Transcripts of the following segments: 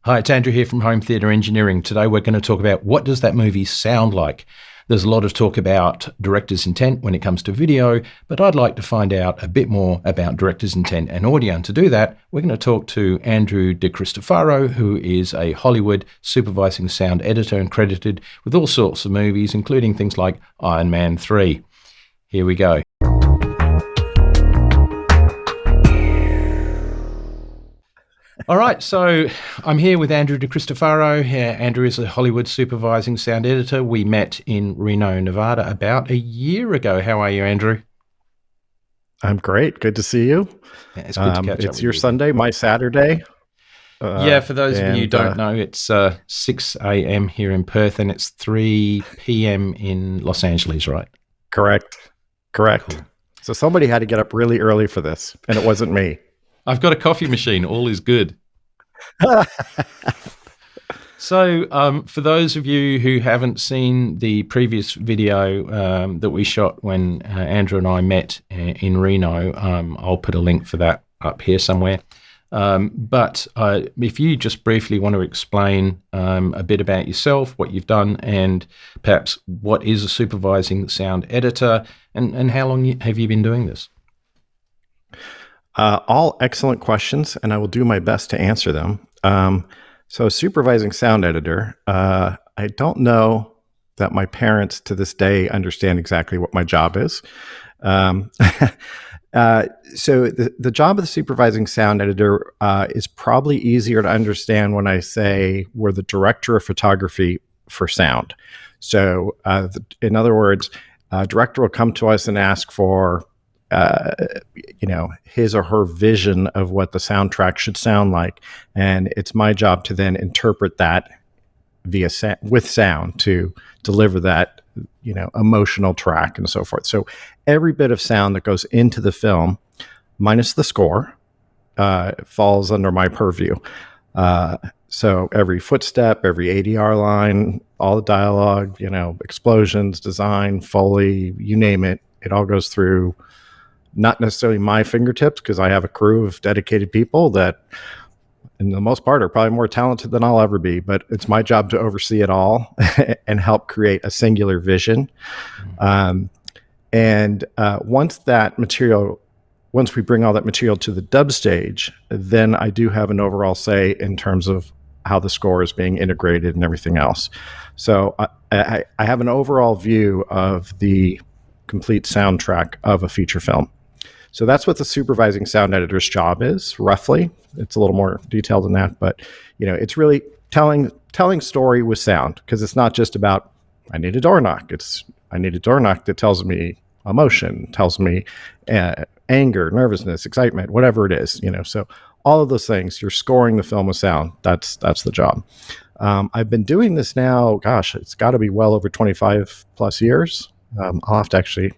Hi, it's Andrew here from Home Theatre Engineering. Today we're going to talk about what does that movie sound like. There's a lot of talk about director's intent when it comes to video, but I'd like to find out a bit more about director's intent and audio. And to do that, we're going to talk to Andrew DeCristofaro, who is a Hollywood supervising sound editor and credited with all sorts of movies, including things like Iron Man 3. Here we go. All right, so I'm here with Andrew DeCristofaro. Andrew is a Hollywood supervising sound editor. We met in Reno, Nevada about a year ago. How are you, Andrew? I'm great. Good to see you. Yeah, it's good to catch up with It's your you. Sunday, my Saturday. Yeah, for those of you who don't know, it's 6 a.m. here in Perth and it's 3 p.m. in Los Angeles, right? Correct. Cool. So somebody had to get up really early for this, and it wasn't me. I've got a coffee machine. All is good. So for those of you who haven't seen the previous video that we shot when Andrew and I met in Reno, I'll put a link for that up here somewhere. But if you just briefly want to explain a bit about yourself, what you've done, and perhaps what is a supervising sound editor, and how long have you been doing this? All excellent questions, and I will do my best to answer them. So supervising sound editor, I don't know that my parents to this day understand exactly what my job is. So the job of the supervising sound editor is probably easier to understand when I say we're the director of photography for sound. So in other words, a director will come to us and ask for his or her vision of what the soundtrack should sound like. And it's my job to then interpret that with sound to deliver that, emotional track and so forth. So every bit of sound that goes into the film, minus the score, falls under my purview. So every footstep, every ADR line, all the dialogue, explosions, design, Foley, you name it, it all goes through not necessarily my fingertips, because I have a crew of dedicated people that, in the most part, are probably more talented than I'll ever be. But it's my job to oversee it all and help create a singular vision. Once we bring all that material to the dub stage, then I do have an overall say in terms of how the score is being integrated and everything else. So I have an overall view of the complete soundtrack of a feature film. So that's what the supervising sound editor's job is, roughly. It's a little more detailed than that, but it's really telling story with sound, because it's not just about I need a door knock. I need a door knock that tells me emotion, tells me anger, nervousness, excitement, whatever it is. So all of those things, you're scoring the film with sound. That's the job. I've been doing this now. Gosh, it's got to be well over 25 plus years. I'll have to actually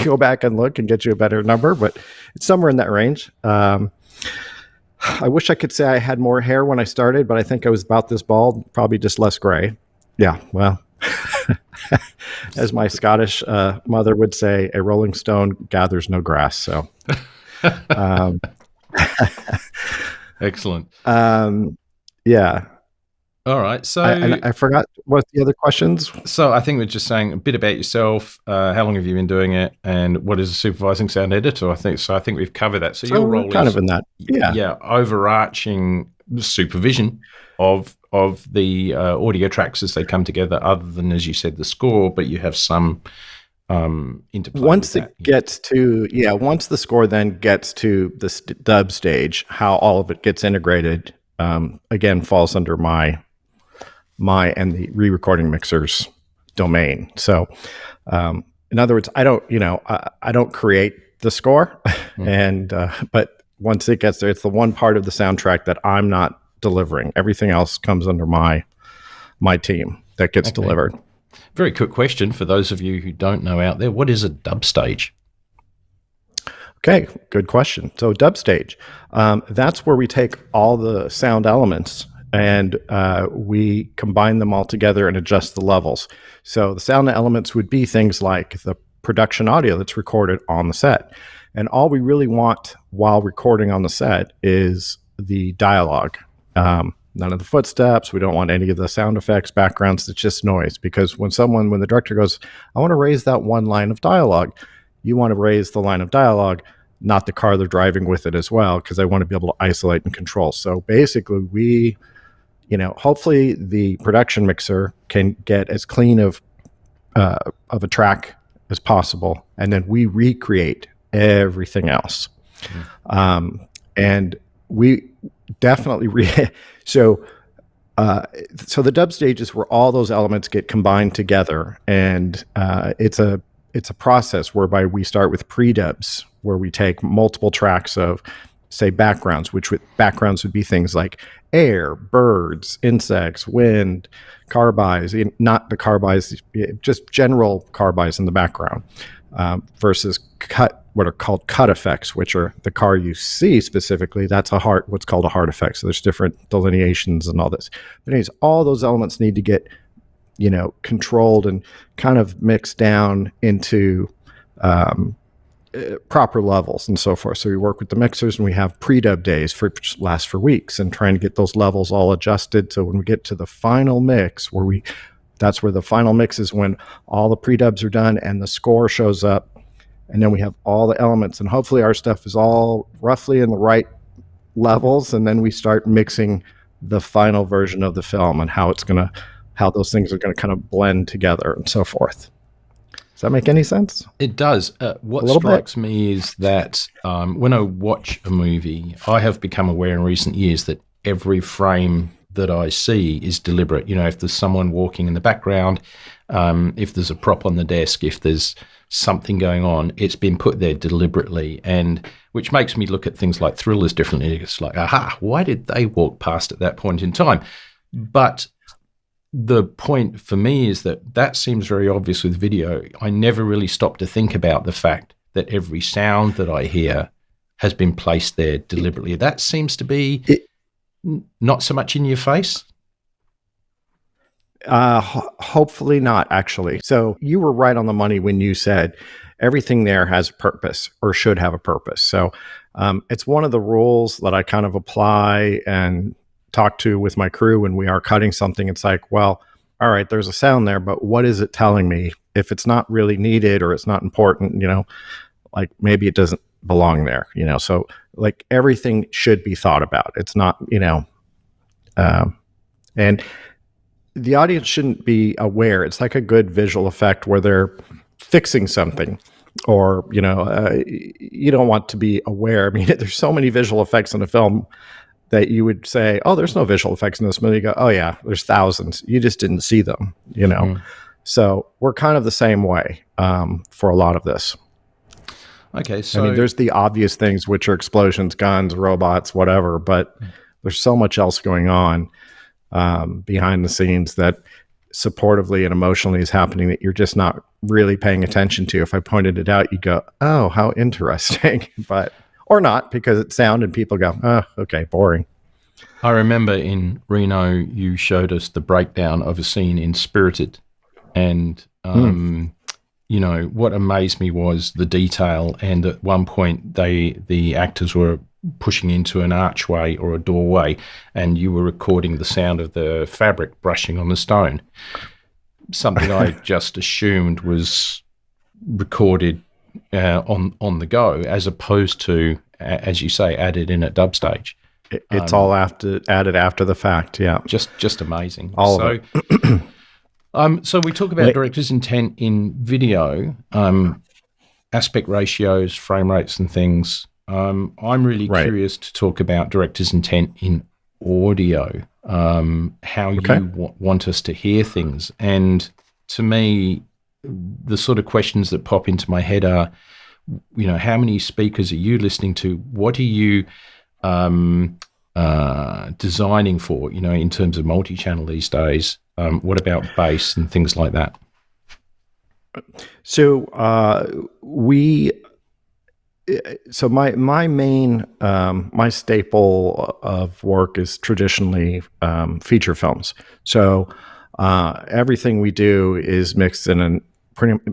go back and look and get you a better number, but it's somewhere in that range. I wish I could say I had more hair when I started, but I think I was about this bald, probably just less gray. Yeah, well, as my Scottish mother would say, a rolling stone gathers no grass. So, Excellent. Yeah. All right. So I forgot what the other questions. So I think we're just saying a bit about yourself. How long have you been doing it, and what is a supervising sound editor? I think we've covered that. So your role kind is of in that, overarching supervision of the audio tracks as they come together. Other than, as you said, the score, but you have some interplay. Once it gets to once the score then gets to the dub stage, how all of it gets integrated again falls under my and the re-recording mixer's domain. So, in other words, I don't create the score, but once it gets there, it's the one part of the soundtrack that I'm not delivering. Everything else comes under my team that gets delivered. Very quick question for those of you who don't know out there: what is a dub stage? Okay, good question. So dub stage, that's where we take all the sound elements and we combine them all together and adjust the levels. So the sound elements would be things like the production audio that's recorded on the set. And all we really want while recording on the set is the dialogue. none of the footsteps. We don't want any of the sound effects, backgrounds. It's just noise. Because when the director goes, I want to raise that one line of dialogue, you want to raise the line of dialogue, not the car they're driving with it as well, because I want to be able to isolate and control. So basically, we, hopefully the production mixer can get as clean of a track as possible, and then we recreate everything else. And we definitely so the dub stage is where all those elements get combined together, and it's a process whereby we start with pre-dubs, where we take multiple tracks of, say, backgrounds, backgrounds would be things like air, birds, insects, wind, carbys, not the carbys, just general carbys in the background, versus what are called cut effects, which are the car you see specifically. That's what's called a hard effect. So there's different delineations and all this. But anyways, all those elements need to get, controlled and kind of mixed down into proper levels and so forth. So we work with the mixers, and we have pre-dub days which last for weeks, and trying to get those levels all adjusted. So when we get to the final mix, that's where the final mix is, when all the pre-dubs are done and the score shows up, and then we have all the elements, and hopefully our stuff is all roughly in the right levels, and then we start mixing the final version of the film and how those things are going to kind of blend together and so forth. Does that make any sense? It does. What strikes me is that when I watch a movie, I have become aware in recent years that every frame that I see is deliberate. If there's someone walking in the background, if there's a prop on the desk, if there's something going on, it's been put there deliberately, and which makes me look at things like thrillers differently. It's like, aha, why did they walk past at that point in time? But the point for me is that seems very obvious with video. I never really stop to think about the fact that every sound that I hear has been placed there deliberately. That seems to be not so much in your face. Hopefully not, actually. So you were right on the money when you said everything there has a purpose, or should have a purpose. So it's one of the rules that I kind of apply and talk to with my crew when we are cutting something. It's like, well, all right, there's a sound there, but what is it telling me? If it's not really needed or it's not important, like maybe it doesn't belong there, so like everything should be thought about. It's not, and the audience shouldn't be aware. It's like a good visual effect where they're fixing something, or, you don't want to be aware. I mean, there's so many visual effects in a film that you would say, oh, there's no visual effects in this movie. You go, oh yeah, there's thousands. You just didn't see them, So we're kind of the same way for a lot of this. Okay, so I mean, there's the obvious things, which are explosions, guns, robots, whatever, but there's so much else going on behind the scenes that supportively and emotionally is happening that you're just not really paying attention to. If I pointed it out, you go, oh, how interesting, or not, because it's sound and people go, oh, okay, boring. I remember in Reno, you showed us the breakdown of a scene in Spirited, and what amazed me was the detail. And at one point, the actors were pushing into an archway or a doorway, and you were recording the sound of the fabric brushing on the stone. Something I just assumed was recorded on the go, as opposed to, as you say, added in at dub stage. It's all added after the fact. Yeah, just amazing. All of it. So we talk about director's intent in video, aspect ratios, frame rates, and things. I'm really curious to talk about director's intent in audio, how you want us to hear things. And to me, the sort of questions that pop into my head are, how many speakers are you listening to? What are you designing for, in terms of multi-channel these days? What about bass and things like that? So my main my staple of work is traditionally feature films. So everything we do is mixed in an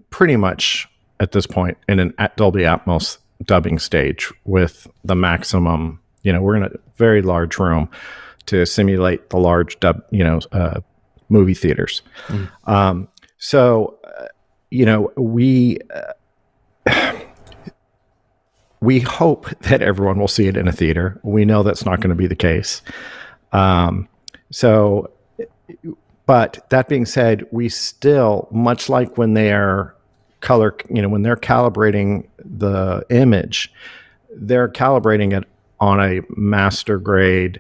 pretty much at this point in an Dolby Atmos dubbing stage with the maximum. We're in a very large room to simulate the large movie theaters. So, we hope that everyone will see it in a theater. We know that's not going to be the case. But that being said, we still, much like when they are when they're calibrating the image, they're calibrating it on a master grade,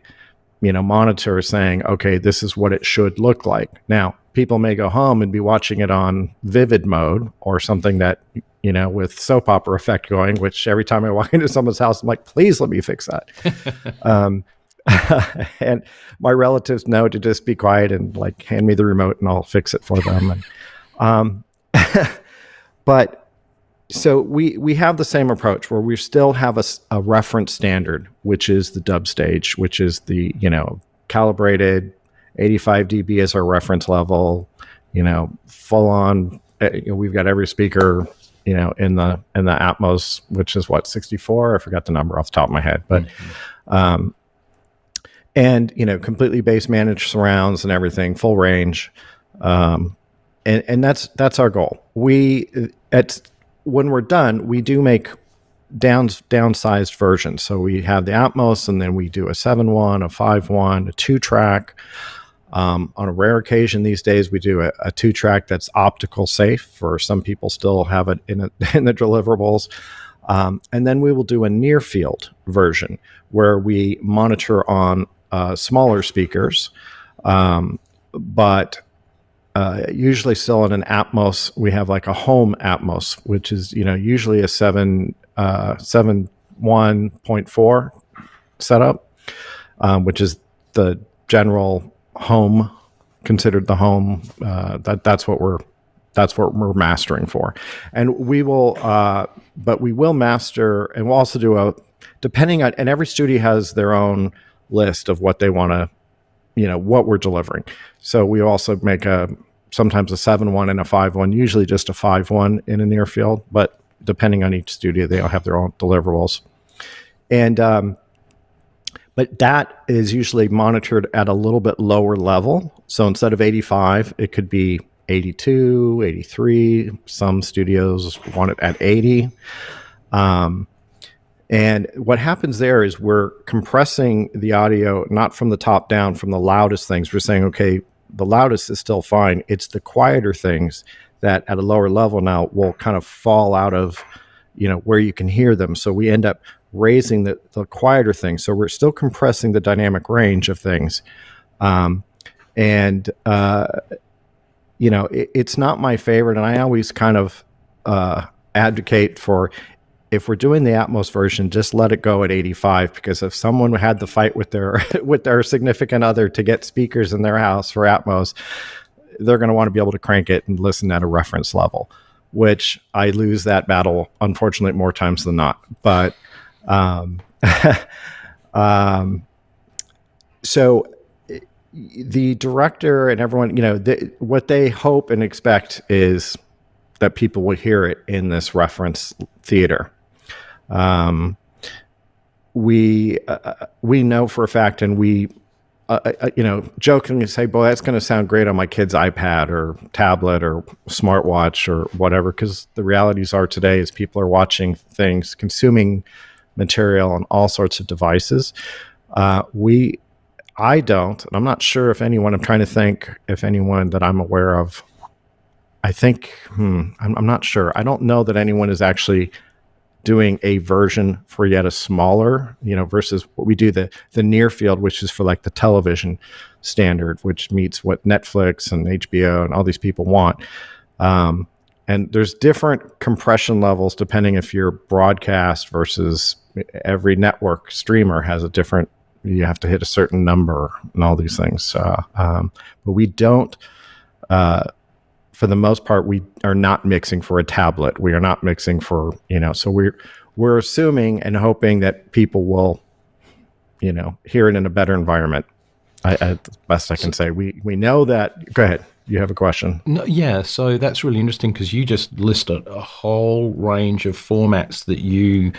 monitor, saying, okay, this is what it should look like. Now, people may go home and be watching it on vivid mode or something that, with soap opera effect going, which every time I walk into someone's house, I'm like, please let me fix that. And my relatives know to just be quiet and like hand me the remote and I'll fix it for them. And, but so we have the same approach where we still have a reference standard, which is the dub stage, which is the, calibrated 85 dB as our reference level, full on, we've got every speaker, in the Atmos, which is what, 64? I forgot the number off the top of my head, but, and, completely bass managed surrounds and everything, full range. And that's our goal. When we're done, we do make downsized versions. So we have the Atmos, and then we do a 7.1, a 5.1, a 2-track. On a rare occasion these days, we do a 2-track that's optical safe. For some people still have it in the deliverables. And then we will do a near field version where we monitor on smaller speakers, but usually still in an Atmos. We have like a home Atmos, which is usually a 7.1.4 setup, which is the general home, considered the home. That's what we're mastering for, and we will. But we will master, and we'll also do depending on, and every studio has their own list of what they want to, what we're delivering. So we also make sometimes a 7.1 and a 5.1, usually just a 5.1 in a near field, but depending on each studio, they all have their own deliverables. And, but that is usually monitored at a little bit lower level. So instead of 85, it could be 82, 83. Some studios want it at 80. And what happens there is we're compressing the audio, not from the top down, from the loudest things. We're saying, okay, the loudest is still fine. It's the quieter things that at a lower level now will kind of fall out of, where you can hear them. So we end up raising the quieter things. So we're still compressing the dynamic range of things. It's not my favorite. And I always kind of advocate for, if we're doing the Atmos version, just let it go at 85, because if someone had the fight with their significant other to get speakers in their house for Atmos, they're going to want to be able to crank it and listen at a reference level, which I lose that battle, unfortunately, more times than not. But so the director and everyone, what they hope and expect is that people will hear it in this reference theater. We know for a fact, and we, jokingly say, boy, that's going to sound great on my kid's iPad or tablet or smartwatch or whatever. Because the realities are today is people are watching things, consuming material on all sorts of devices. I don't, and I'm not sure if anyone, I'm trying to think if anyone that I'm aware of, I think, I'm not sure. I don't know that anyone is actually doing a version for yet a smaller, versus what we do, the near field, which is for like the television standard, which meets what Netflix and HBO and all these people want. And there's different compression levels depending if you're broadcast versus every network streamer has a different, you have to hit a certain number and all these things. But we don't, for the most part, we are not mixing for a tablet. We are not mixing for, so we're assuming and hoping that people will, hear it in a better environment. The best I can say. We know that. Go ahead. You have a question? No, yeah. So that's really interesting because you just listed a whole range of formats that you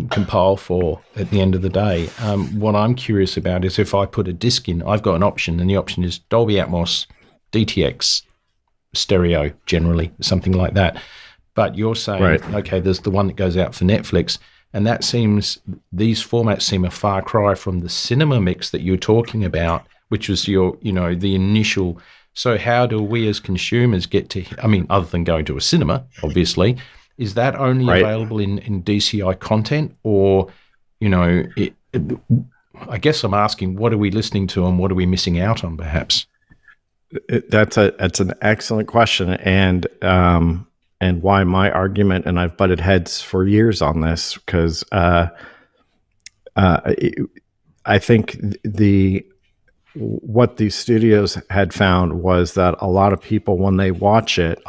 compile for at the end of the day. What I'm curious about is if I put a disc in, I've got an option, and the option is Dolby Atmos, DTX, stereo, generally, something like that. But you're saying, okay, there's the one that goes out for Netflix, and these formats seem a far cry from the cinema mix that you're talking about, which was the initial. So how do we as consumers get to, other than going to a cinema, obviously, is that only available in DCI content? Or, I guess I'm asking, what are we listening to and what are we missing out on, perhaps? That's an excellent question. And why my argument, and I've butted heads for years on this, because I think what these studios had found was that a lot of people, when they watch it,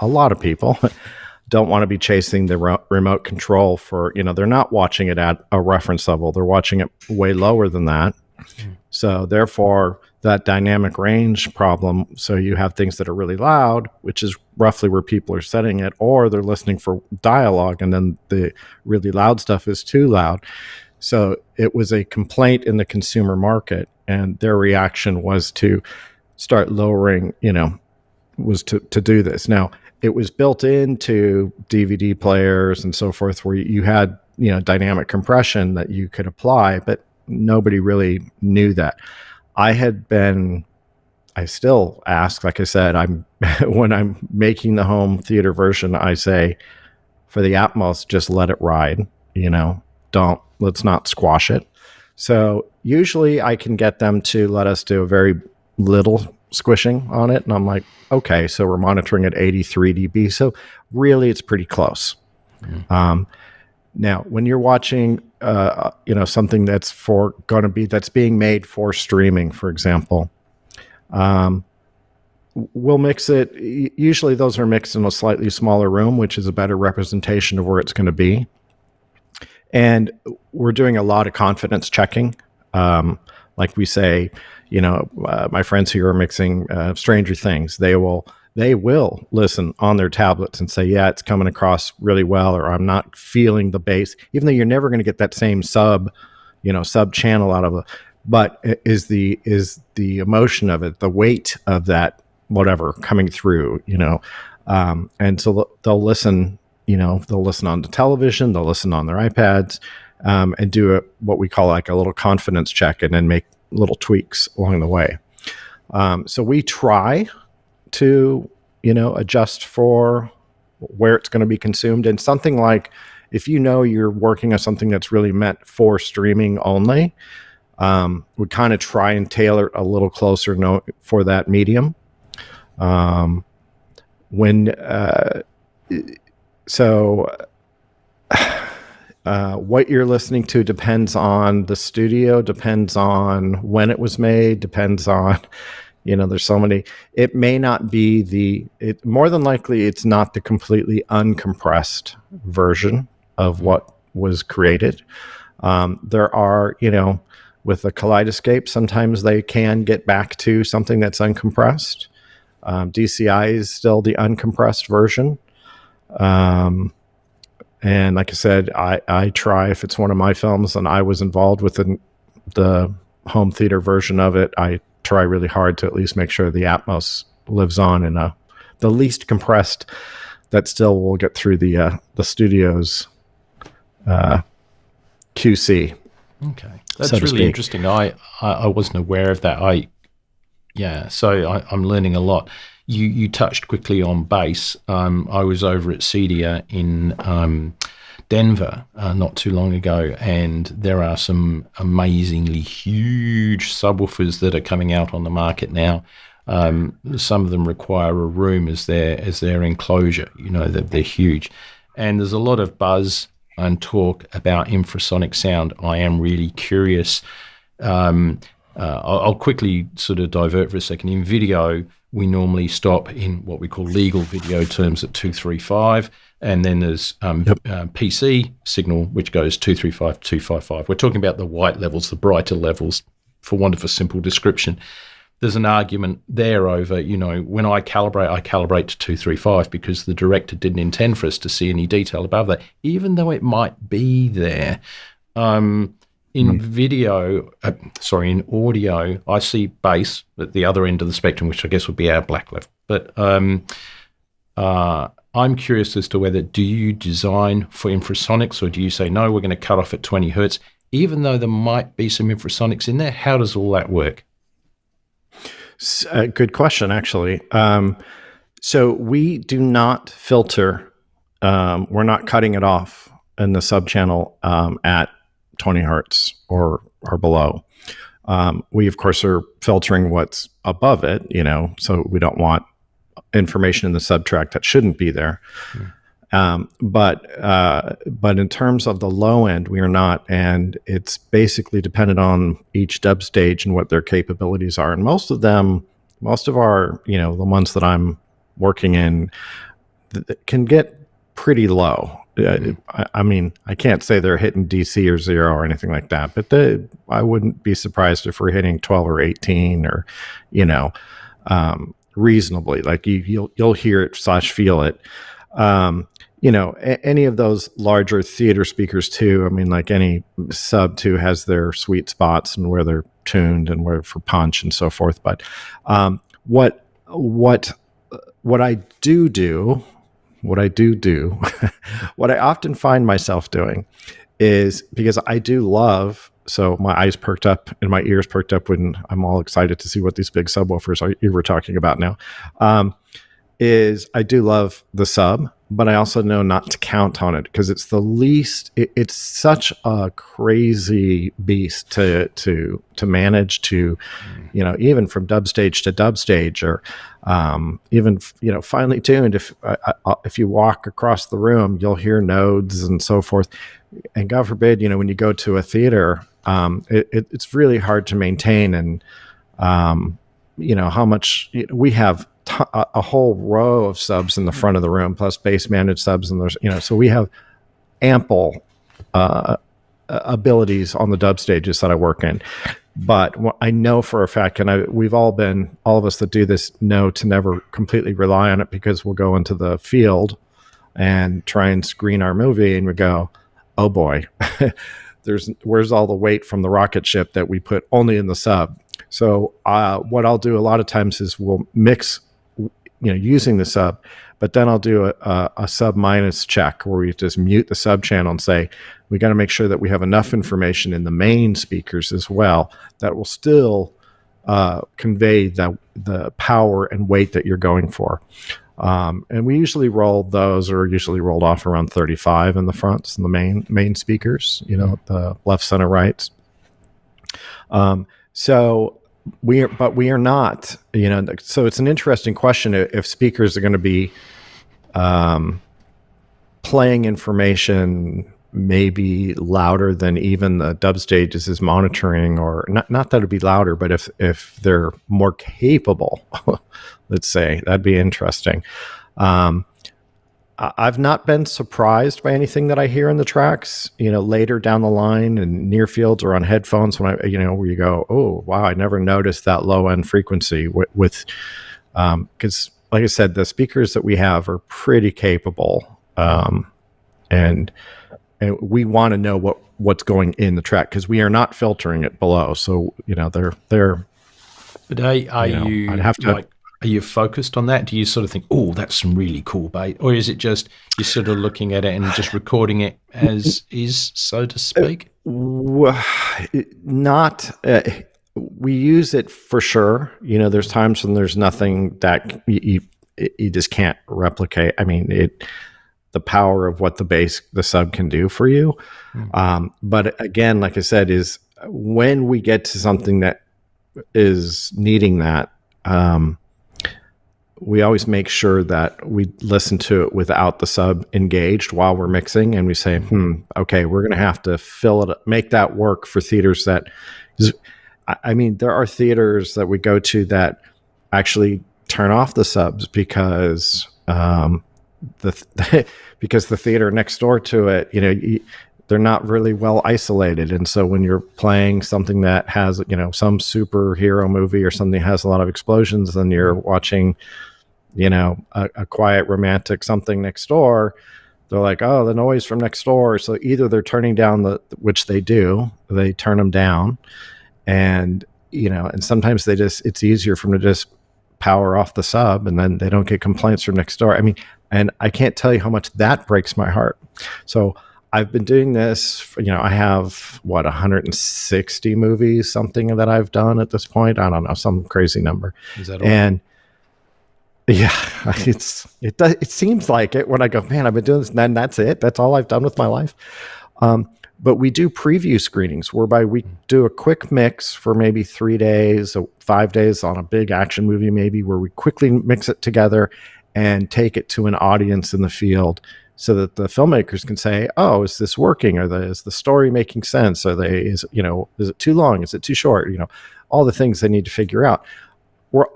don't want to be chasing the remote control for, they're not watching it at a reference level. They're watching it way lower than that. So therefore, that dynamic range problem, so you have things that are really loud, which is roughly where people are setting it, or they're listening for dialogue, and then the really loud stuff is too loud. So it was a complaint in the consumer market, and their reaction was to start lowering, was to do this. Now, it was built into DVD players and so forth, where you had, dynamic compression that you could apply, but nobody really knew that. I still ask, like I said, when I'm making the home theater version, I say, for the Atmos, just let it ride, let's not squash it. So usually I can get them to let us do a very little squishing on it. And I'm like, okay, so we're monitoring at 83 dB. So really it's pretty close. Now, when you're watching, something that's being made for streaming, for example, we'll mix it. Usually those are mixed in a slightly smaller room, which is a better representation of where it's going to be. And we're doing a lot of confidence checking. Like we say, my friends who are mixing Stranger Things, they will listen on their tablets and say, yeah, it's coming across really well, or I'm not feeling the bass, even though you're never going to get that same sub channel out of it. But is the emotion of it, the weight of that, whatever coming through, and so they'll listen, they'll listen on the television, they'll listen on their iPads, and do what we call like a little confidence check, and then make little tweaks along the way. So we try to, adjust for where it's going to be consumed. And something like, if you're working on something that's really meant for streaming only, we kind of try and tailor it a little closer for that medium. What you're listening to depends on the studio, depends on when it was made, depends on, there's so many. It may not be more than likely, it's not the completely uncompressed version of what was created. There are, with a Kaleidoscape, sometimes they can get back to something that's uncompressed. DCI is still the uncompressed version. And like I said, I try, if it's one of my films and I was involved with the home theater version of it, I try really hard to at least make sure the Atmos lives on in the least compressed that still will get through the studio's QC. Okay, that's really interesting. I wasn't aware of that. So I'm learning a lot. You touched quickly on bass. I was over at CEDIA in Denver not too long ago, and there are some amazingly huge subwoofers that are coming out on the market now. Some of them require a room as their enclosure. They're huge, and there's a lot of buzz and talk about infrasonic sound. I am really curious. I'll quickly sort of divert for a second. In video, we normally stop in what we call legal video terms at 235, and then there's PC signal, which goes 235, 255. We're talking about the white levels, the brighter levels, for want of a simple description. There's an argument there over, when I calibrate to 235 because the director didn't intend for us to see any detail above that, even though it might be there. In in audio, I see bass at the other end of the spectrum, which I guess would be our black level. But I'm curious as to whether, do you design for infrasonics, or do you say, no, we're going to cut off at 20 hertz, even though there might be some infrasonics in there? How does all that work? Good question, actually. So we do not filter. We're not cutting it off in the subchannel at 20 hertz or below. We, of course, are filtering what's above it, so we don't want information in the subtrack that shouldn't be there. But in terms of the low end, we are not, and it's basically dependent on each dub stage and what their capabilities are. And most of our, the ones that I'm working in, can get pretty low. I mean, I can't say they're hitting DC or 0 or anything like that, but I wouldn't be surprised if we're hitting 12 or 18 or, reasonably. Like you'll hear it / feel it. Any of those larger theater speakers too. I mean, like any sub too has their sweet spots and where they're tuned and where for punch and so forth. But what I do, what I often find myself doing is, because I do love, so my eyes perked up and my ears perked up when I'm all excited to see what these big subwoofers you were talking about now, is I do love the sub, but I also know not to count on it, because it's the least, it's such a crazy beast to manage, to, even from dub stage to dub stage, or even, finely tuned. If you walk across the room, you'll hear nodes and so forth. And God forbid, when you go to a theater, it's really hard to maintain. And, how much we have a whole row of subs in the front of the room, plus base managed subs, and there's, so we have ample abilities on the dub stages that I work in. But I know for a fact, and all of us that do this know to never completely rely on it, because we'll go into the field and try and screen our movie, and we go, oh boy, where's all the weight from the rocket ship that we put only in the sub? So what I'll do a lot of times is we'll mix, using the sub, but then I'll do a sub minus check, where we just mute the sub channel and say, we got to make sure that we have enough information in the main speakers as well that will still convey the power and weight that you're going for. And we usually usually rolled off around 35 in the fronts and the main speakers, the left, center, right. So we are not, so it's an interesting question if speakers are going to be playing information maybe louder than even the dub stages is monitoring, or not that it'd be louder, but if they're more capable, let's say, that'd be interesting. I've not been surprised by anything that I hear in the tracks, later down the line and near fields or on headphones, when where you go, oh, wow, I never noticed that low end frequency with, because like I said, the speakers that we have are pretty capable. And we want to know what's going in the track, because we are not filtering it below. So, they're. But are you, I'd have to, are you focused on that? Do you sort of think, oh, that's some really cool bass? Or is it just you're sort of looking at it and just recording it as is, so to speak? Not. We use it for sure. There's times when there's nothing that you just can't replicate. I mean, the power of what the sub can do for you. But again, like I said, is when we get to something that is needing that, we always make sure that we listen to it without the sub engaged while we're mixing, and we say, okay, we're going to have to fill it up, make that work for theaters that, I mean, there are theaters that we go to that actually turn off the subs because because the theater next door to it, they're not really well isolated. And so when you're playing something that has, some superhero movie or something that has a lot of explosions, then you're watching, a quiet romantic something next door, they're like, oh, the noise from next door. So either they're turning down which they do, they turn them down, and and sometimes it's easier for them to just power off the sub, and then they don't get complaints from next door. I mean, and I can't tell you how much that breaks my heart. So I've been doing this, I have 160 movies, something that I've done at this point. I don't know, some crazy number. Is that all? And yeah, it seems like it when I go, man, I've been doing this, and then that's it. That's all I've done with my life. But we do preview screenings whereby we do a quick mix for maybe 3 days, 5 days on a big action movie, maybe, where we quickly mix it together and take it to an audience in the field so that the filmmakers can say, oh, is this working? Is the story making sense? Is it too long? Is it too short? All the things they need to figure out.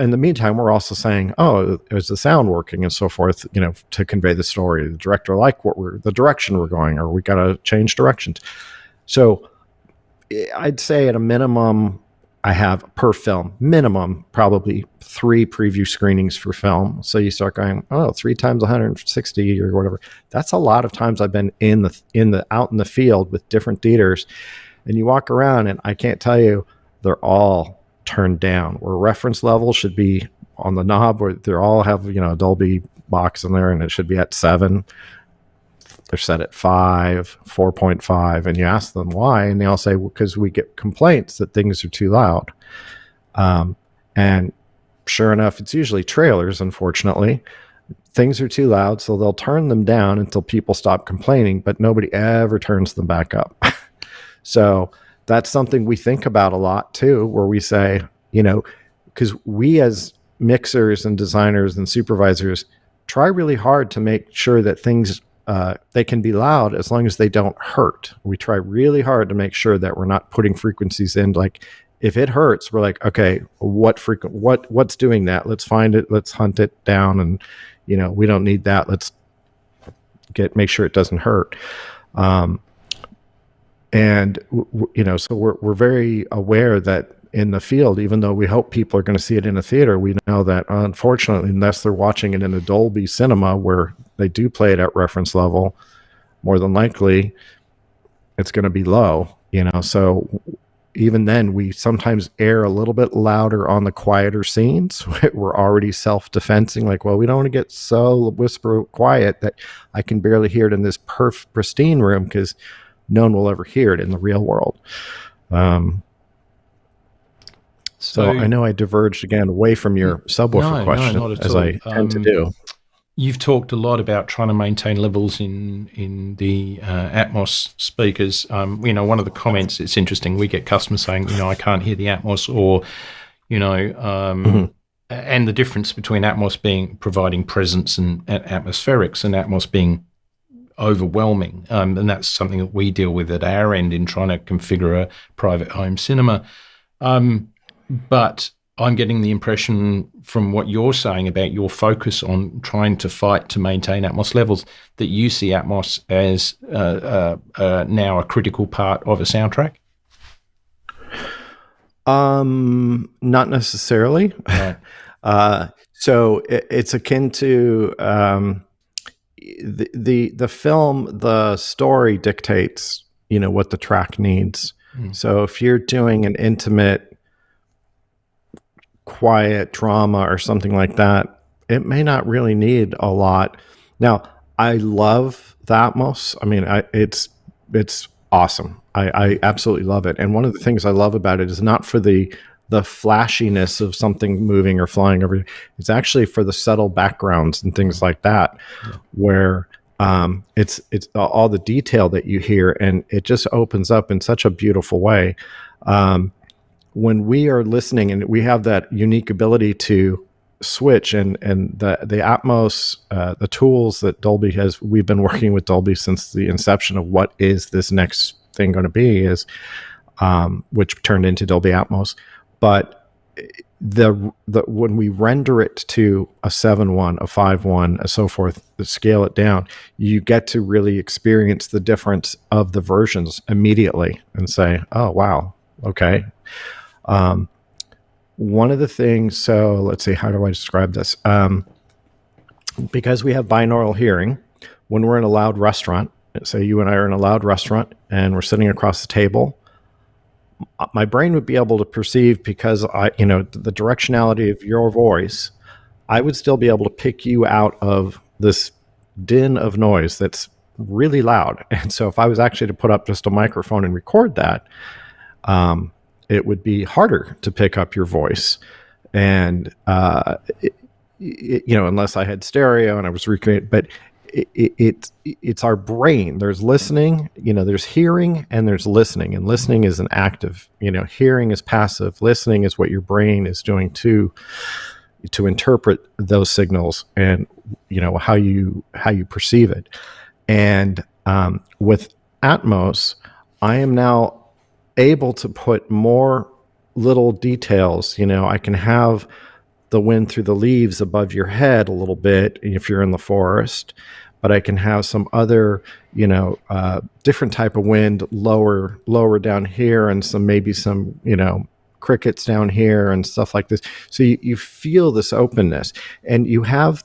In the meantime, we're also saying, oh, is the sound working and so forth, to convey the story. The director the direction we're going, or we got to change directions. So I'd say at a minimum, I have per film, minimum, probably 3 preview screenings for film. So you start going, 3 times 160 or whatever. That's a lot of times I've been out in the field with different theaters, and you walk around and I can't tell you, they're all turned down, where reference level should be on the knob, where they all have a Dolby box in there, and it should be at 7. They're set at 5, 4.5, and you ask them why, and they all say, well, because we get complaints that things are too loud. And sure enough, it's usually trailers. Unfortunately, things are too loud, so they'll turn them down until people stop complaining, but nobody ever turns them back up. So that's something we think about a lot too, where we say, because we as mixers and designers and supervisors try really hard to make sure that things, they can be loud as long as they don't hurt. We try really hard to make sure that we're not putting frequencies in. Like if it hurts, we're like, okay, what's doing that? Let's find it. Let's hunt it down. And, we don't need that. Let's make sure it doesn't hurt. And, so we're very aware that in the field, even though we hope people are going to see it in a theater, we know that unfortunately, unless they're watching it in a Dolby cinema where they do play it at reference level, more than likely it's going to be low, so even then we sometimes air a little bit louder on the quieter scenes. We're already self-defensing, like, well, we don't want to get so whisper quiet that I can barely hear it in this pristine room, because no one will ever hear it in the real world. So I know I diverged again away from your subwoofer question, not at as all. I tend to do. You've talked a lot about trying to maintain levels in the Atmos speakers. One of the comments, it's interesting, we get customers saying, I can't hear the Atmos, or, and the difference between Atmos providing presence and atmospherics, and Atmos being overwhelming. And that's something that we deal with at our end in trying to configure a private home cinema. But I'm getting the impression from what you're saying about your focus on trying to fight to maintain Atmos levels, that you see Atmos as now a critical part of a soundtrack? Not necessarily. Right. So it's akin to the film, the story dictates, what the track needs. So if you're doing an intimate, quiet drama or something like that, it may not really need a lot. Now, I love the Atmos. I mean, it's awesome. I absolutely love it. And one of the things I love about it is not for the flashiness of something moving or flying over. It's actually for the subtle backgrounds and things like that, where it's all the detail that you hear, and it just opens up in such a beautiful way. When we are listening, and we have that unique ability to switch, and the Atmos, the tools that Dolby has, we've been working with Dolby since the inception of what is this next thing going to be, is which turned into Dolby Atmos. But the when we render it to a 7.1, a 5.1, and so forth, scale it down, you get to really experience the difference of the versions immediately and say, oh, wow, okay. One of the things, so let's see, how do I describe this? Because we have binaural hearing, when we're in a loud restaurant, say you and I are in a loud restaurant and we're sitting across the table, my brain would be able to perceive, because the directionality of your voice, I would still be able to pick you out of this din of noise that's really loud. And so if I was actually to put up just a microphone and record that, it would be harder to pick up your voice. And, unless I had stereo and I was recreating, but it's our brain. There's listening, there's hearing and there's listening, and listening is an active, hearing is passive. Listening is what your brain is doing to interpret those signals and, how you perceive it. And, with Atmos, I am now able to put more little details. I can have the wind through the leaves above your head a little bit if you're in the forest, but I can have some other, different type of wind lower down here, and maybe some, crickets down here and stuff like this. So you feel this openness, and you have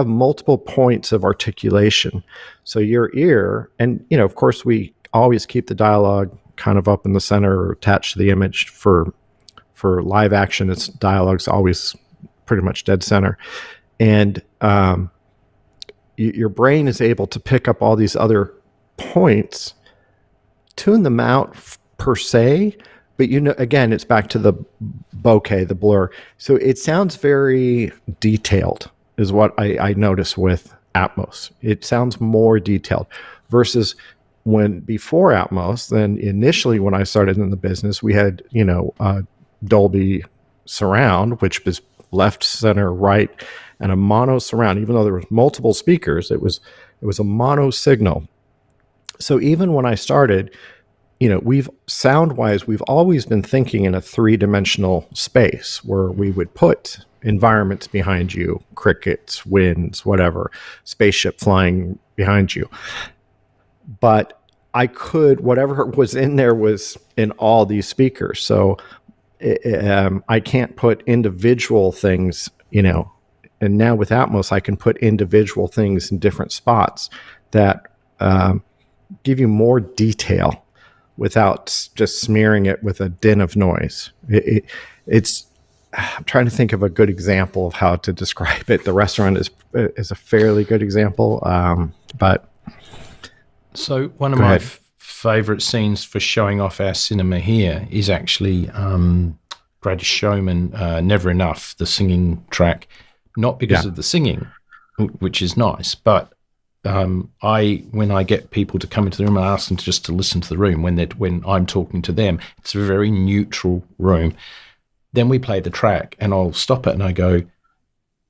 multiple points of articulation. So your ear, and, of course we always keep the dialogue kind of up in the center or attached to the image. For live action, its dialogue's always pretty much dead center. And your brain is able to pick up all these other points, tune them out per se, but again, it's back to the bokeh, the blur. So it sounds very detailed, is what I notice with Atmos. It sounds more detailed versus when before Atmos. Then initially when I started in the business, we had, Dolby surround, which was left, center, right, and a mono surround. Even though there was multiple speakers, it was a mono signal. So even when I started, we've always been thinking in a 3-dimensional space where we would put environments behind you, crickets, winds, whatever, spaceship flying behind you. But whatever was in there was in all these speakers. So I can't put individual things, and now with Atmos, I can put individual things in different spots that give you more detail without just smearing it with a din of noise. I'm trying to think of a good example of how to describe it. The restaurant is a fairly good example, but. So one of my favorite scenes for showing off our cinema here is actually Greatest Showman, Never Enough, the singing track, not because of the singing, which is nice, but when I get people to come into the room, I ask them just to listen to the room when I'm talking to them. It's a very neutral room. Then we play the track and I'll stop it and I go,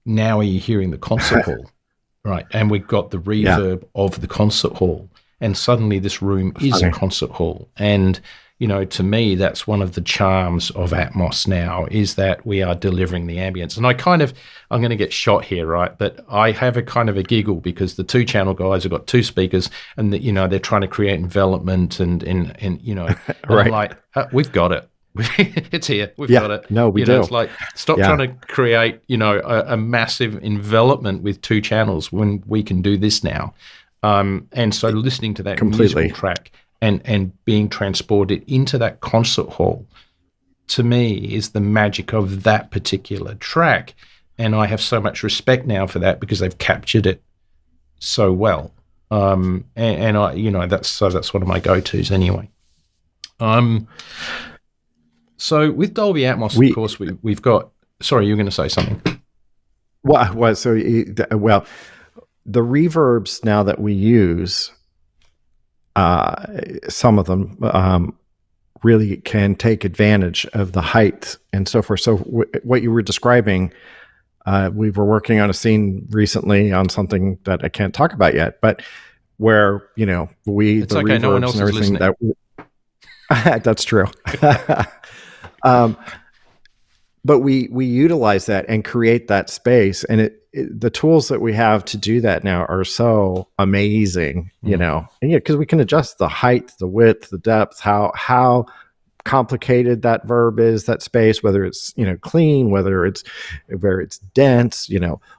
now are you hearing the concert hall? Right. And we've got the reverb of the concert hall. And suddenly this room is a concert hall. And, to me, that's one of the charms of Atmos now, is that we are delivering the ambience. And I'm going to get shot here, right? But I have a kind of a giggle because the 2-channel guys have got 2 speakers and, they're trying to create envelopment and right. I'm like, we've got it. It's here. We've got it. No, we do. It's like, stop trying to create, a massive envelopment with 2 channels when we can do this now. And so listening to that musical track and being transported into that concert hall, to me, is the magic of that particular track. And I have so much respect now for that because they've captured it so well. And I, that's one of my go-tos anyway. So with Dolby Atmos, of course, we've got. Sorry, you were going to say something. Well, the reverbs now that we use, some of them really can take advantage of the height and so forth. So what you were describing, we were working on a scene recently on something that I can't talk about yet, but where the reverbs no one else and everything is that that's true. But we utilize that and create that space, and the tools that we have to do that now are so amazing, and because we can adjust the height, the width, the depth, how complicated that verb is, that space, whether it's, clean, whether it's dense,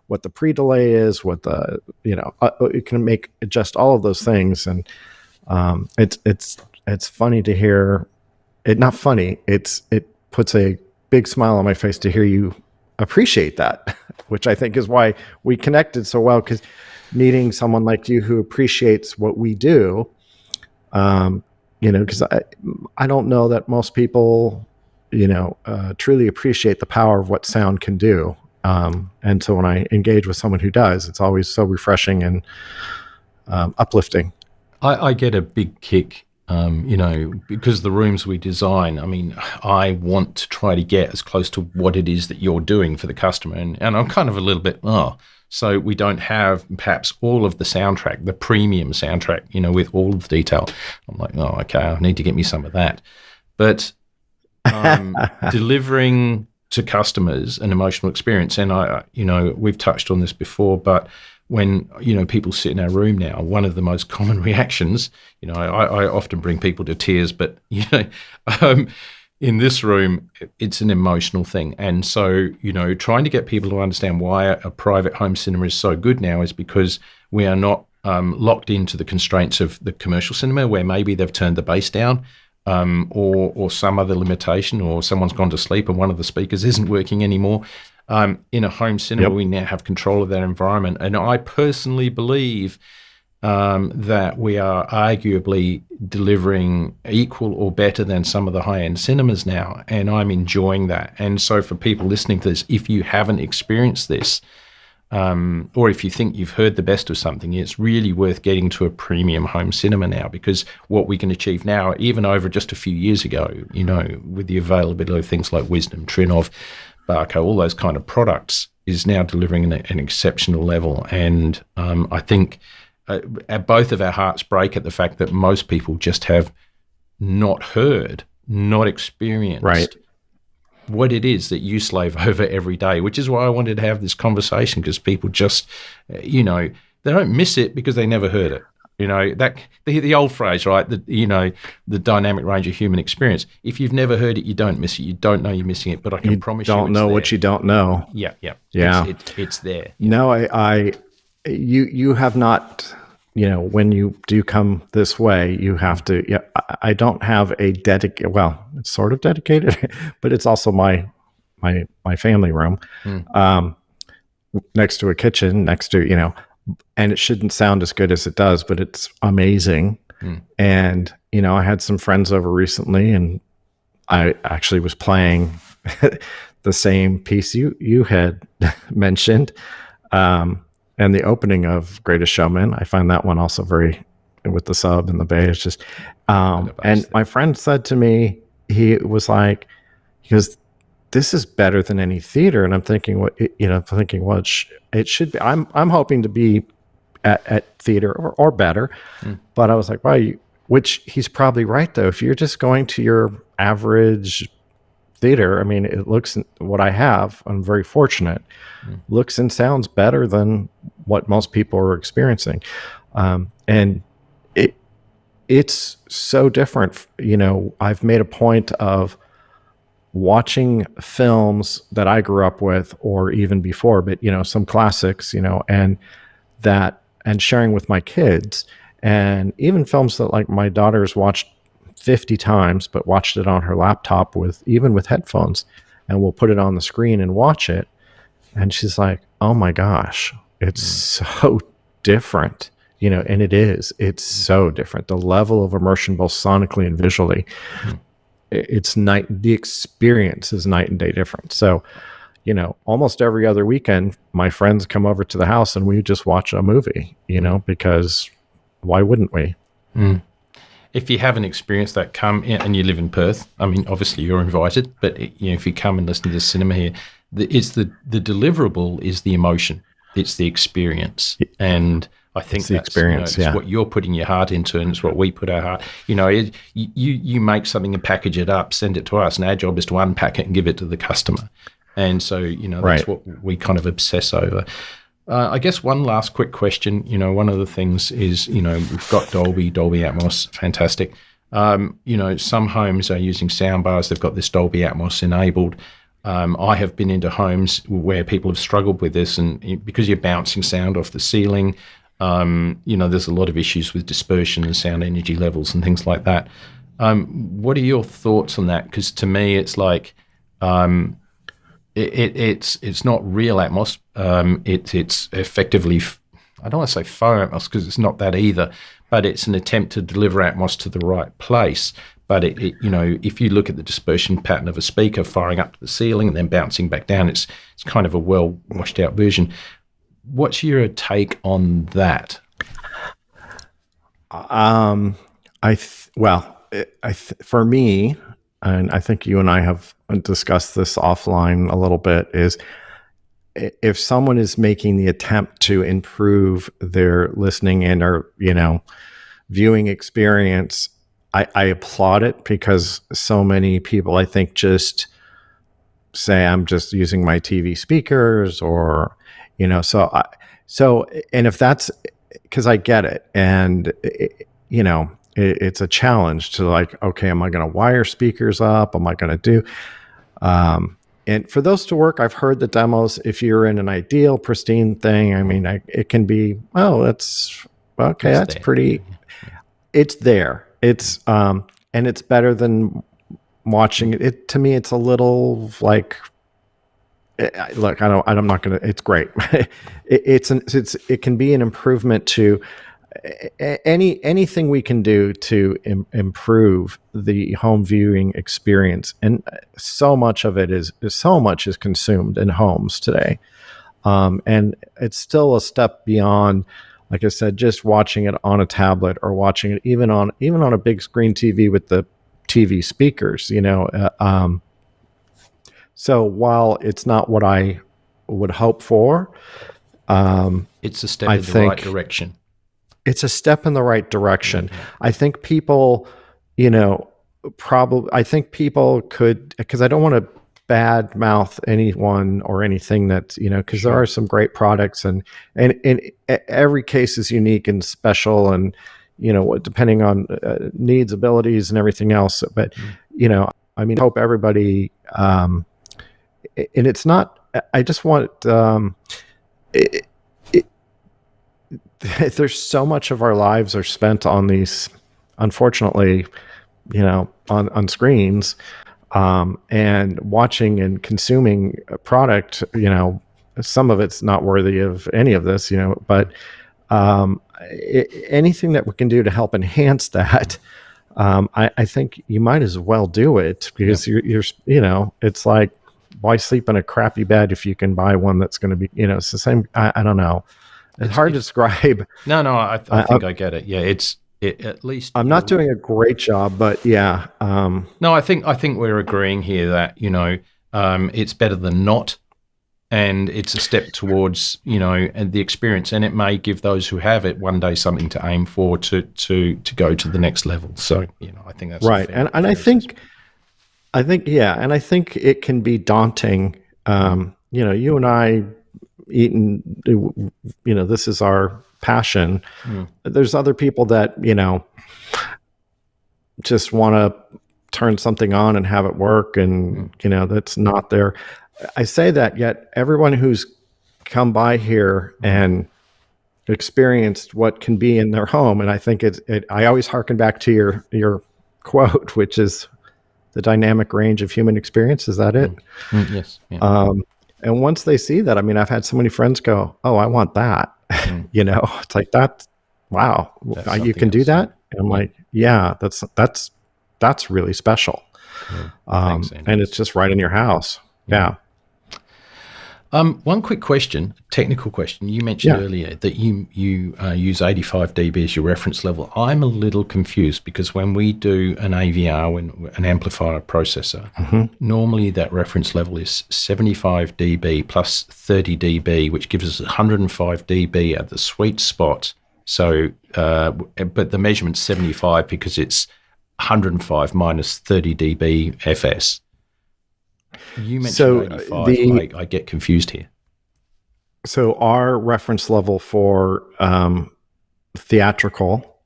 what the pre-delay is, what the, it can adjust all of those things. And it's funny to hear it. Not funny. It puts a big smile on my face to hear you appreciate that, which I think is why we connected so well, because meeting someone like you who appreciates what we do, because I don't know that most people, truly appreciate the power of what sound can do. And so when I engage with someone who does, it's always so refreshing and uplifting. I get a big kick, because the rooms we design, I want to try to get as close to what it is that you're doing for the customer. And I'm kind of a little bit, so we don't have perhaps all of the soundtrack, the premium soundtrack, with all of the detail. I'm like, okay, I need to get me some of that. But delivering to customers an emotional experience, and we've touched on this before, but when, people sit in our room now, one of the most common reactions, I often bring people to tears, but, in this room, it's an emotional thing. And so, trying to get people to understand why a private home cinema is so good now is because we are not locked into the constraints of the commercial cinema, where maybe they've turned the bass down, or some other limitation, or someone's gone to sleep and one of the speakers isn't working anymore. In a home cinema, we now have control of that environment. And I personally believe that we are arguably delivering equal or better than some of the high-end cinemas now, and I'm enjoying that. And so for people listening to this, if you haven't experienced this, or if you think you've heard the best of something, it's really worth getting to a premium home cinema now, because what we can achieve now, even over just a few years ago, with the availability of things like Wisdom, Trinov, Barco, all those kind of products, is now delivering an exceptional level. And I think both of our hearts break at the fact that most people just have not heard, not experienced what it is that you slave over every day, which is why I wanted to have this conversation, because people just, they don't miss it because they never heard it. That the old phrase, right? The dynamic range of human experience. If you've never heard it, you don't miss it. You don't know you're missing it. But I can promise you, don't know what you don't know. Yeah. It's there. No, you have not. When you do come this way, you have to. Yeah, I don't have a dedicated. Well, it's sort of dedicated, but it's also my family room, next to a kitchen, next to and it shouldn't sound as good as it does, but it's amazing. And, I had some friends over recently, and I actually was playing the same piece you had mentioned, and the opening of Greatest Showman. I find that one also very, with the sub and the bass, just, and my friend said to me, he goes, this is better than any theater. And I'm thinking, it should be. I'm hoping to be at theater or better. But I was like, wow, which he's probably right, though. If you're just going to your average theater, it looks, what I have, I'm very fortunate, looks and sounds better than what most people are experiencing. And it's so different. I've made a point of watching films that I grew up with, or even before, but some classics, and sharing with my kids, and even films that like my daughter's watched 50 times, but watched it on her laptop even with headphones, and we'll put it on the screen and watch it. And she's like, oh my gosh, it's so different, and it's so different. The level of immersion, both sonically and visually, the experience is night and day different. So, almost every other weekend, my friends come over to the house and we just watch a movie, because why wouldn't we? If you haven't experienced that, come in, and you live in Perth, obviously you're invited, but if you come and listen to the cinema here, the deliverable is the emotion. It's the experience. And I think the experience. It's what you're putting your heart into, and it's what we put our heart. You make something and package it up, send it to us, and our job is to unpack it and give it to the customer. And so, that's what we kind of obsess over. I guess one last quick question. One of the things is, we've got Dolby Atmos, fantastic. Some homes are using sound bars. They've got this Dolby Atmos enabled. I have been into homes where people have struggled with this, and because you're bouncing sound off the ceiling, there's a lot of issues with dispersion and sound energy levels and things like that. What are your thoughts on that? Because to me, it's like it's not real Atmos. It's effectively, I don't want to say faux Atmos because it's not that either, but it's an attempt to deliver Atmos to the right place. But if you look at the dispersion pattern of a speaker firing up to the ceiling and then bouncing back down, it's kind of a well washed out version. What's your take on that? For me, and I think you and I have discussed this offline a little bit, is if someone is making the attempt to improve their listening and or viewing experience, I applaud it, because so many people, I think, just say, I'm just using my TV speakers, or and if that's, because I get it, and it's a challenge to, like, okay, am I going to wire speakers up? Am I going to do? And for those to work, I've heard the demos. If you're in an ideal, pristine thing, I mean, it can be, that's okay. That's there. Pretty. It's there. It's and it's better than watching it. To me, it's a little like, look, I'm not gonna. It's great. It can be an improvement to anything we can do to improve the home viewing experience, and so much of it is consumed in homes today, and it's still a step beyond, like I said, just watching it on a tablet or watching it even on a big screen TV with the TV speakers. So while it's not what I would hope for, it's a step in the right direction. It's a step in the right direction. Mm-hmm. I think people, I think people could, because I don't want to bad mouth anyone or anything that, because there are some great products, and every case is unique and special, and, depending on needs, abilities, and everything else. But, I hope everybody, and it's not, I just want, there's so much of our lives are spent on these, unfortunately, on screens, and watching and consuming a product. Some of it's not worthy of any of this, but anything that we can do to help enhance that, I think you might as well do it, because you're it's like, why sleep in a crappy bed if you can buy one that's going to be, it's the same. I don't know. It's hard to describe. No, I think I get it. Yeah, at least I'm not doing a great job, but yeah. No, I think we're agreeing here that it's better than not, and it's a step towards and the experience, and it may give those who have it one day something to aim for to go to the next level. So I think that's right, and I think it can be daunting. You and I eating, this is our passion. There's other people that just want to turn something on and have it work, and that's not there. I say that, yet everyone who's come by here and experienced what can be in their home, and I think I always harken back to your quote, which is the dynamic range of human experience. Is that it? Yes. Yeah. And once they see that, I I've had so many friends go, "Oh, I want that." It's like, that. Wow, you can do that. And I'm like, yeah, that's really special. Thanks, and it's just right in your house. Yeah. One quick question, technical question. You mentioned earlier that you use 85 dB as your reference level. I'm a little confused, because when we do an AVR, an amplifier processor, normally that reference level is 75 dB plus 30 dB, which gives us 105 dB at the sweet spot. So, but the measurement's 75 because it's 105 minus 30 dB FS. You mentioned 85. I get confused here. So our reference level for theatrical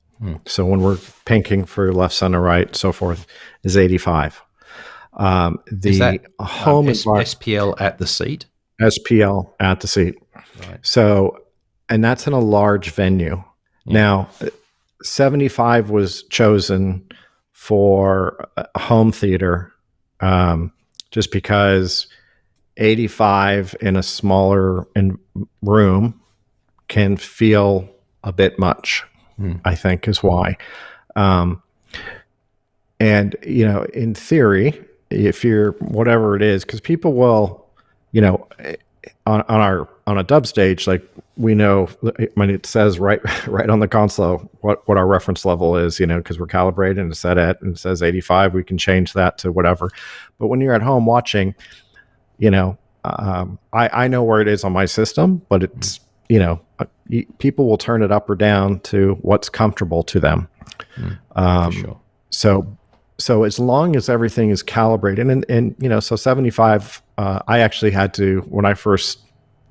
So when we're pinking for left, center, right, so forth, is 85. Is that home SPL at the seat? SPL at the seat. Right. So, and that's in a large venue. Yeah. Now, 75 was chosen for a home theater, just because 85 in a smaller room can feel a bit much, I think is why. And, in theory, if you're whatever it is, because people will, on a dub stage, like we know, when it says right on the console what our reference level is, because we're calibrated and set at, and it says 85, we can change that to whatever. But when you're at home watching, I know where it is on my system, but it's, people will turn it up or down to what's comfortable to them. For sure. So as long as everything is calibrated, and so 75, I actually had to, when I first,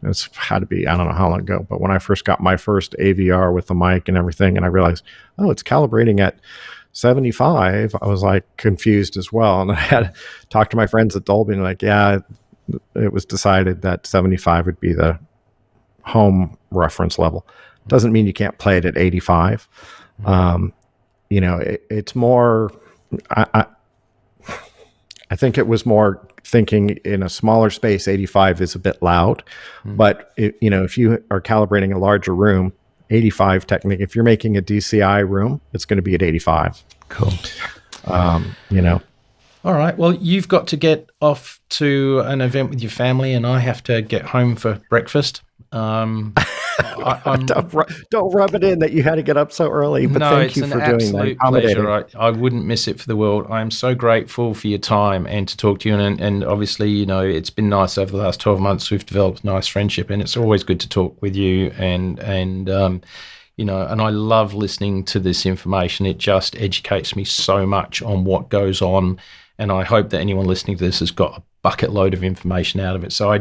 this had to be, I don't know how long ago, but when I first got my first AVR with the mic and everything, and I realized, oh, it's calibrating at 75, I was like confused as well. And I had to talk to my friends at Dolby, and like, yeah, it was decided that 75 would be the home reference level. Doesn't mean you can't play it at 85. It's more, I think it was more thinking in a smaller space, 85 is a bit loud, but if you are calibrating a larger room, 85 technique, if you're making a DCI room, it's going to be at 85. Cool. All right. Well, you've got to get off to an event with your family, and I have to get home for breakfast. Don't rub it in that you had to get up so early, but thank you for doing that. It's an absolute pleasure. I wouldn't miss it for the world. I am so grateful for your time and to talk to you. And obviously, it's been nice over the last 12 months. We've developed a nice friendship, and it's always good to talk with you. And I love listening to this information. It just educates me so much on what goes on. And I hope that anyone listening to this has got a bucket load of information out of it. So I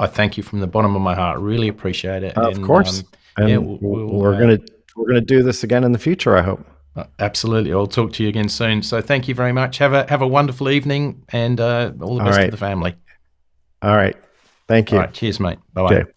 thank you from the bottom of my heart. Really appreciate it. Of course. We're gonna do this again in the future, I hope. Absolutely. I'll talk to you again soon. So thank you very much. Have a wonderful evening, and all the best to the family. All right. Thank you. All right. Cheers, mate. Bye-bye. Okay.